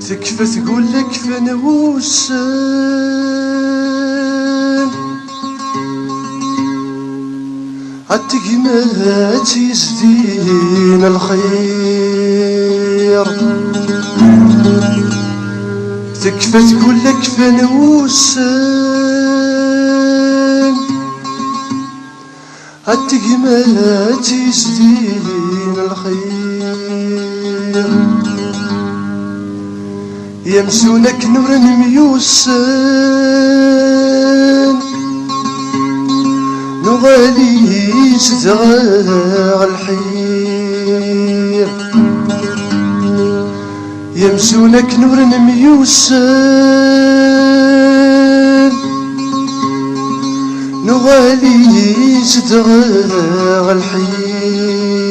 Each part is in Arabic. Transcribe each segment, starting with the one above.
تكفى تقول لك فين وسان عالتقمات يزدين الخير. تكفى تقول لك فين وسان عالتقمات يزدين الخير. يمسونك نور ميوسان نغالي زدغاغ الحير. يمسونك نور ميوسان نغالي زدغاغ الحير.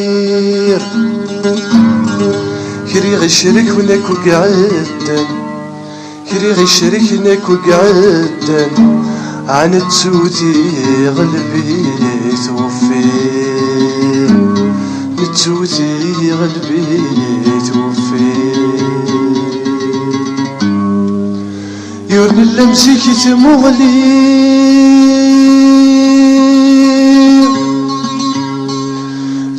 كري غيشرك وناك وقعدن كري غيشرك هناك وقعدن عن تسوتي قلبي توفي نتسوتي قلبي توفي. يورن اللمسي كي تمغلي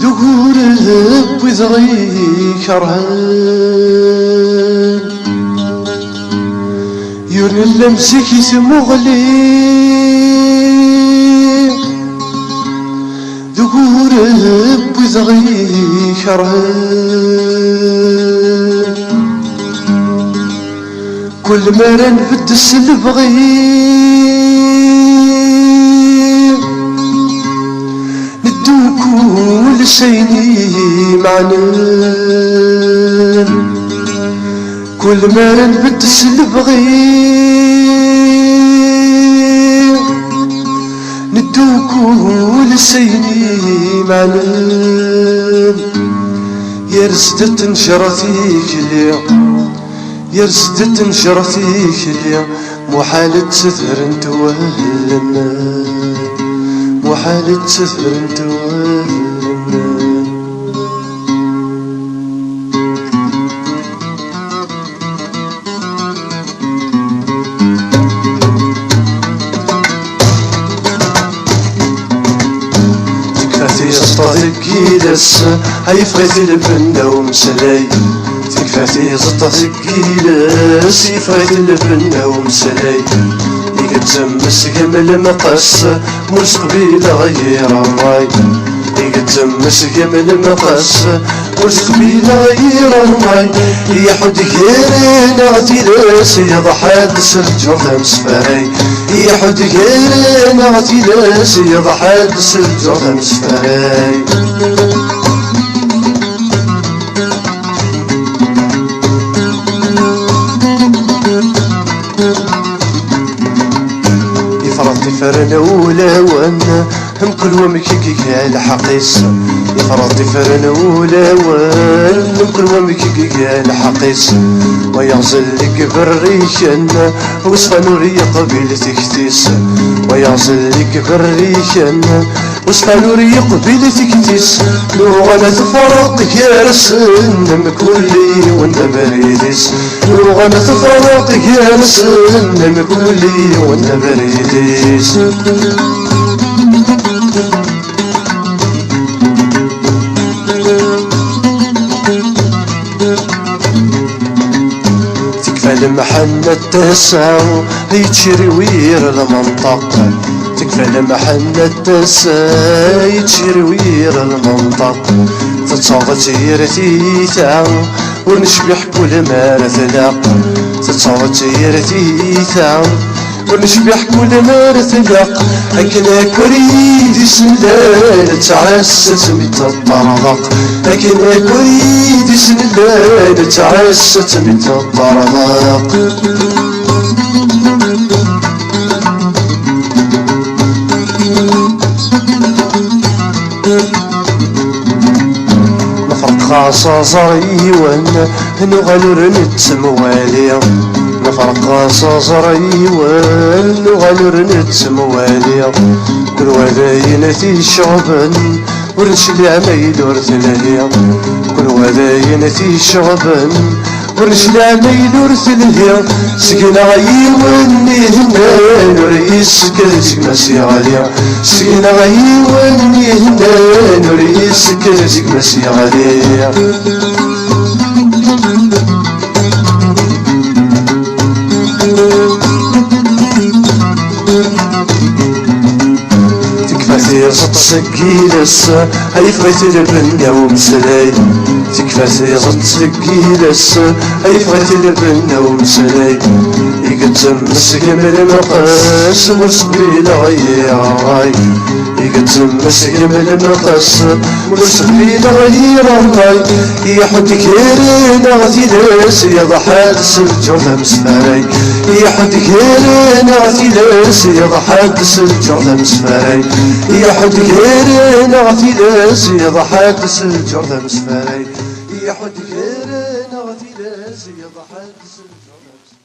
ذكور ربي ضغي كرهان. يورن اللمسي كي تمغلي ذكور ربي ضغي كرهان. كل مرة نبدس البغي ندو كل شيني معنان. كل مرة نبدس البغي ندو كل شيني معنان. يا رسدت نشرتيك اليوم يا رسدت نشرتيك اليوم محال تسثر انت وهلنا محال تسثر انت وهلنا. تكفاتي صطاتك يدس هاي فغيتي البنة ومسلاي. تكفاتي زطاتك كيلاس يفغيت البنة ومسلاي. ليك تمس جمل مقص مش قبيلة غير الراي. ليك تمس جمل مقص مش قبيلة غير الراي. يا حد غيرنا غتيلاس يضحى تسجر خمس فراي. يا حد غيرنا غتيلاس يضحى تسجر خمس فراي. يفرط فرنا ولا وانا هم كل ومكيكي الحقيس. يفرط فرنا ولا وانا هم كل ومكيكي الحقيس. ويغزل لك بالريشن وصفى نوري قبيل تكتيس. ويغزل لك بالريشن وصفى نوري قبيل تكتيس. لو غنى تفرقك يا رسن مكولي وانا بريديس. لو غنى تفرقك يا رسن مكولي وانا بريديس. تكفى المحنة تساو يتشري وير المنطقة. تكفى المحنة تساو يتشري وير المنطقة. تتصاغ تيرتي تعو ونشبح كل ما رثلاق. تتصاغ تيرتي تعو ونشبح كل ما رثلاق. أكنا كريد سندال تعست ميت الطرق. أكنا كريد سندال تعست ميت الطرق. خاصة صغيوان نغلر نتسموالي. نفرق صازري والغنر نتسمواليا كل وذاين في شعبا ورشد عميد ورثلهيا كل وذاين في شعبا ورشد عميد ورثلهيا سكينة غيوني هنان ورئيس كرسي مسي عليا سكينة غيوني هنان ورئيس كرسي مسي عليا تكفى زط سكيلس هاي فغيت البنيا ومسلاي تكفى زط سكيلس هاي فغيت البنيا ومسلاي يقدم مسكين المقاس وسبيل غيراي يقدم مسكين المقاس وسبيل غيراي يحط كيرين غادي ناس يضحى السجون مسفاري يحط كيرين غادي ناس يضحى السجون مسفاري يحط كيرين غادي ناس يضحى السجون مسفاري يحط كيرين غادي ناس يضحى السجون مسفاري